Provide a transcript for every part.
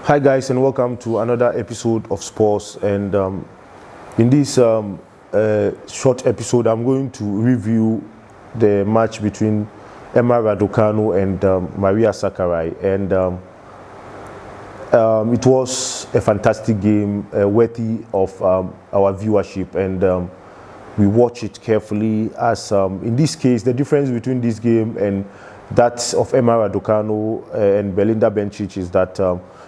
Hi guys, and welcome to another episode of Sports. And in this short episode, I'm going to review the match between Emma Raducanu and Maria Sakkari. And it was a fantastic game, worthy of our viewership. And we watch it carefully, as in this case, the difference between this game and that of Emma Raducanu and Belinda Bencic is that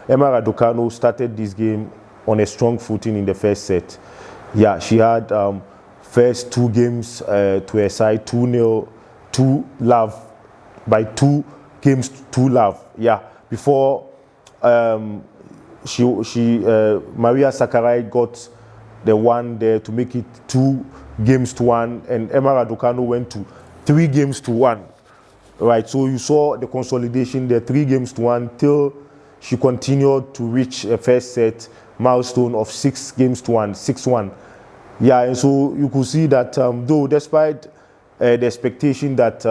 Emma Raducanu started this game on a strong footing in the first set. Yeah, she had first two games to her side, 2-0, 2-love, by 2 games, 2-love. Yeah, before Maria Sakkari got the one there to make it 2 games to 1, and Emma Raducanu went to 3 games to 1. Right, so you saw the consolidation there, 3 games to 1, till she continued to reach a first set milestone of 6 games to 1, 6-1. Yeah, and so you could see that though, despite the expectation that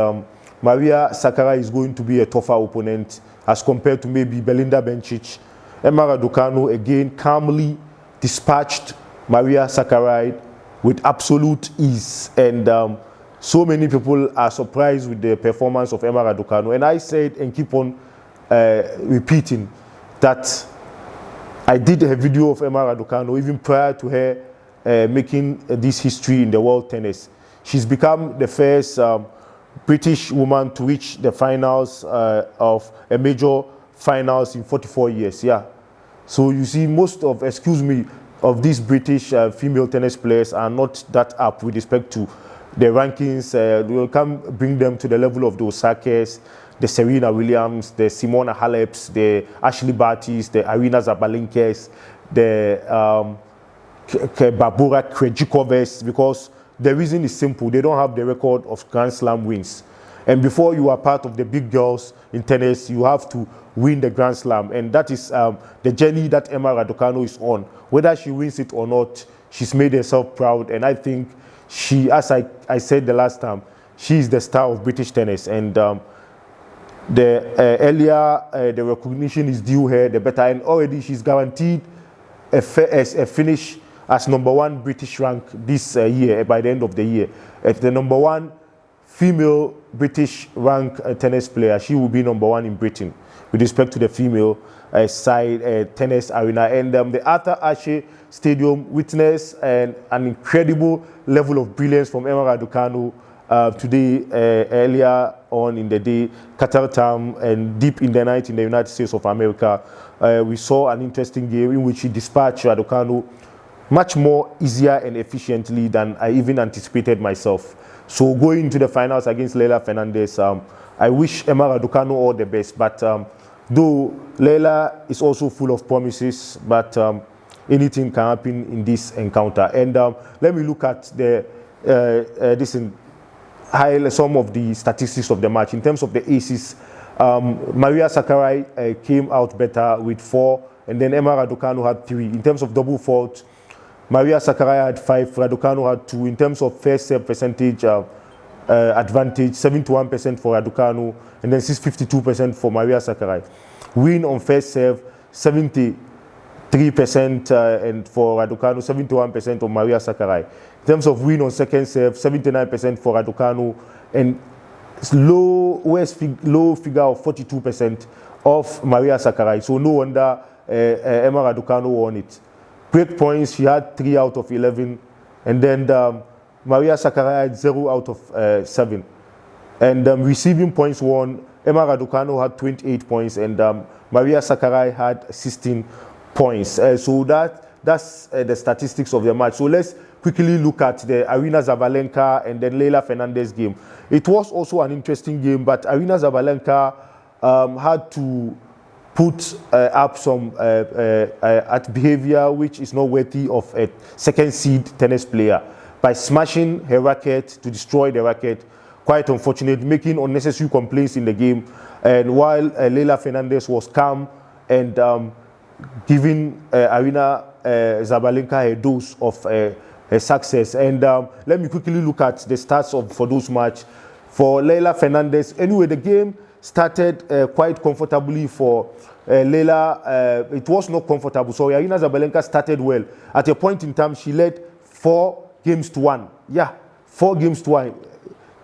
Maria Sakkari is going to be a tougher opponent as compared to maybe Belinda Bencic, Emma Raducanu again calmly dispatched Maria Sakkari with absolute ease. And so many people are surprised with the performance of Emma Raducanu. And I said and keep on repeating that I did a video of Emma Raducanu even prior to her making this history in the world tennis. She's become the first British woman to reach the finals of a major finals in 44 years. Yeah. So you see, most of, of these British female tennis players are not that up with respect to the rankings. We'll come bring them to the level of the Osakas, the Serena Williams, the Simona Halep's, the Ashley Barty's, the Aryna Sabalenka's, the Barbora Krejcikovas, because the reason is simple. They don't have the record of Grand Slam wins. And before you are part of the big girls in tennis, you have to win the Grand Slam. And that is the journey that Emma Raducanu is on. Whether she wins it or not, she's made herself proud. And I think she, as I said the last time, she is the star of British tennis. And the earlier the recognition is due her, the better. And already she's guaranteed a finish as #1 British rank this year, by the end of the year. As the #1 female British rank tennis player, she will be #1 in Britain with respect to the female side tennis arena. And the Arthur Ashe Stadium witnessed an incredible level of brilliance from Emma Raducanu today, earlier on in the day, Qatar time, and deep in the night in the United States of America. We saw an interesting game in which she dispatched Raducanu much more easier and efficiently than I even anticipated myself. So going into the finals against Leylah Fernández, I wish Emma Raducanu all the best. But though Leylah is also full of promises, but anything can happen in this encounter. And let me look at some of the statistics of the match. In terms of the aces, Maria Sakkari came out better with 4, and then Emma Raducanu had 3. In terms of double fault, Maria Sakkari had 5, Raducanu had 2. In terms of first serve percentage advantage, 71% for Raducanu, and then 52% for Maria Sakkari. Win on first serve, 73%, and for Raducanu, 71% of Maria Sakkari. In terms of win on second serve, 79% for Raducanu, and low figure of 42% of Maria Sakkari. So no wonder Emma Raducanu won it. Break points, she had 3 out of 11, and then Maria Sakkari had 0 out of 7. And receiving points won, Emma Raducanu had 28 points, and Maria Sakkari had 16 points. So that's the statistics of the match. So let's quickly look at the Aryna Sabalenka and then Leylah Fernández game. It was also an interesting game, but Aryna Sabalenka had to put up some behavior which is not worthy of a second seed tennis player by smashing her racket to destroy the racket. Quite unfortunate, making unnecessary complaints in the game. And while Leylah Fernández was calm and giving Aryna Sabalenka a dose of success. And let me quickly look at the stats for those match. for Leylah Fernández. Anyway, the game started quite comfortably for Leylah. It was not comfortable. So Aryna Sabalenka started well. At a point in time, she led 4-1. Yeah, 4-1.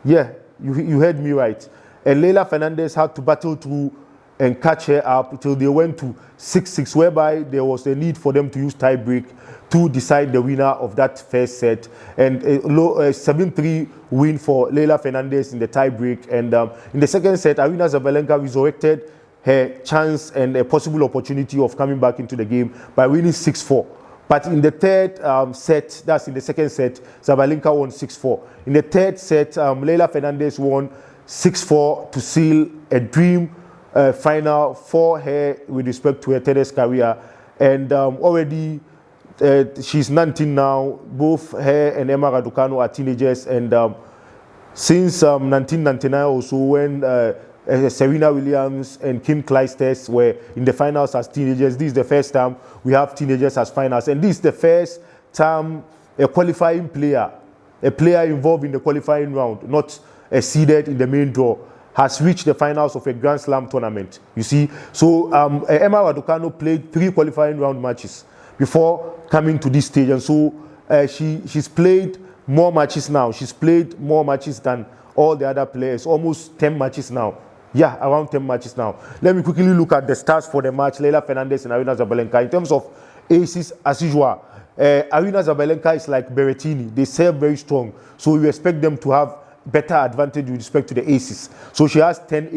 Yeah, you heard me right. And Leylah Fernández had to battle through and catch her up until they went to 6-6, whereby there was a need for them to use tie break to decide the winner of that first set. And a 7-3 win for Leylah Fernández in the tie break. And in the second set, Aryna Sabalenka resurrected her chance and a possible opportunity of coming back into the game by winning 6-4. But in the third set, that's in the second set, Sabalenka won 6-4. In the third set, Leylah Fernández won 6-4 to seal a dream final for her with respect to her tennis career. And already she's 19 now. Both her and Emma Raducanu are teenagers. And since 1999 also, when Serena Williams and Kim Clijsters were in the finals as teenagers, this is the first time we have teenagers as finals. And this is the first time a qualifying player, a player involved in the qualifying round, not seeded in the main draw, has reached the finals of a Grand Slam tournament. You see, so Emma Raducanu played 3 qualifying round matches before coming to this stage, and so she's played more matches now. She's played more matches than all the other players, almost 10 matches now. Yeah, around 10 matches now. Let me quickly look at the stats for the match. Leylah Fernández and Aryna Sabalenka. In terms of aces, as usual, Aryna Sabalenka is like Berrettini. They serve very strong, so you expect them to have better advantage with respect to the aces. So she has 10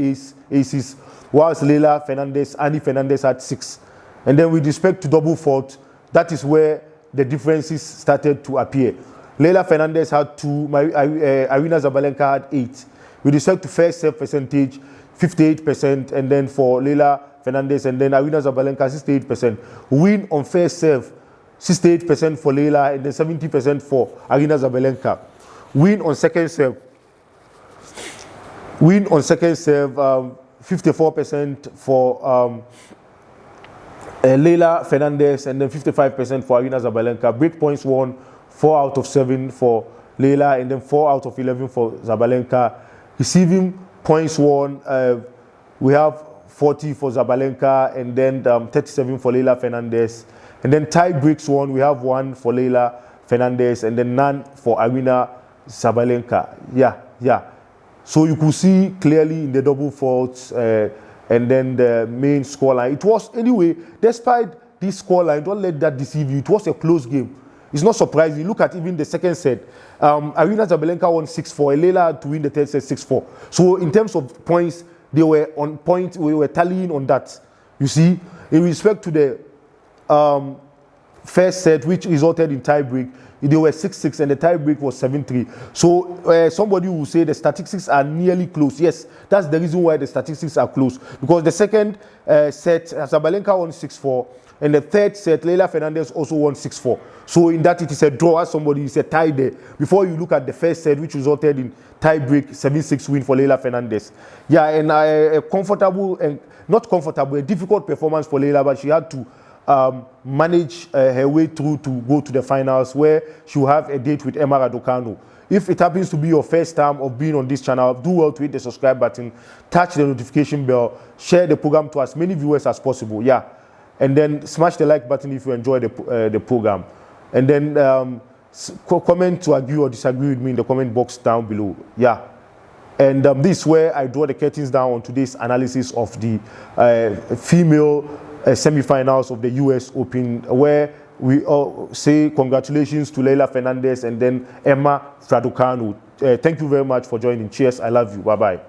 aces, whilst Leylah Fernández, Annie Fernandez had 6. And then with respect to double fault, that is where the differences started to appear. Leylah Fernández had 2, Aryna Sabalenka had 8. With respect to first serve percentage, 58%, and then for Leylah Fernández, and then Aryna Sabalenka, 68%. Win on first serve, 68% for Leylah, and then 70% for Aryna Sabalenka. Win on second serve, 54% for Leylah Fernández, and then 55% for Aryna Sabalenka. Break points won 4 out of 7 for Leylah, and then 4 out of 11 for Sabalenka. Receiving points won, we have 40 for Sabalenka, and then 37 for Leylah Fernández. And then tie breaks won, we have 1 for Leylah Fernández, and then none for Aryna Sabalenka. Yeah. So you could see clearly in the double faults and then the main scoreline. It was, anyway, despite this scoreline, don't let that deceive you. It was a close game. It's not surprising. Look at even the second set. Aryna Sabalenka won 6-4. Leylah had to win the third set 6-4. So in terms of points, they were on point. We were tallying on that. You see, in respect to the first set, which resulted in tie break, they were 6-6 and the tie break was 7-3. So somebody will say the statistics are nearly close. Yes, that's the reason why the statistics are close. Because the second set, Sabalenka won 6-4. And the third set, Leylah Fernández also won 6-4. So in that, it is a draw. As somebody is a tie there. Before you look at the first set, which resulted in tie break, 7-6 win for Leylah Fernández. Yeah, and a comfortable, and not comfortable, a difficult performance for Leylah, but she had to manage her way through to go to the finals, where she will have a date with Emma Raducanu. If it happens to be your first time of being on this channel, do well to hit the subscribe button, touch the notification bell, share the program to as many viewers as possible. Yeah. And then smash the like button if you enjoy the program. And then comment to agree or disagree with me in the comment box down below. Yeah. And this is where I draw the curtains down on today's analysis of the female semi-finals of the US Open, where we all say congratulations to Leylah Fernández and then Emma Raducanu. Thank you very much for joining. Cheers. I love you. Bye-bye.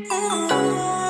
Oh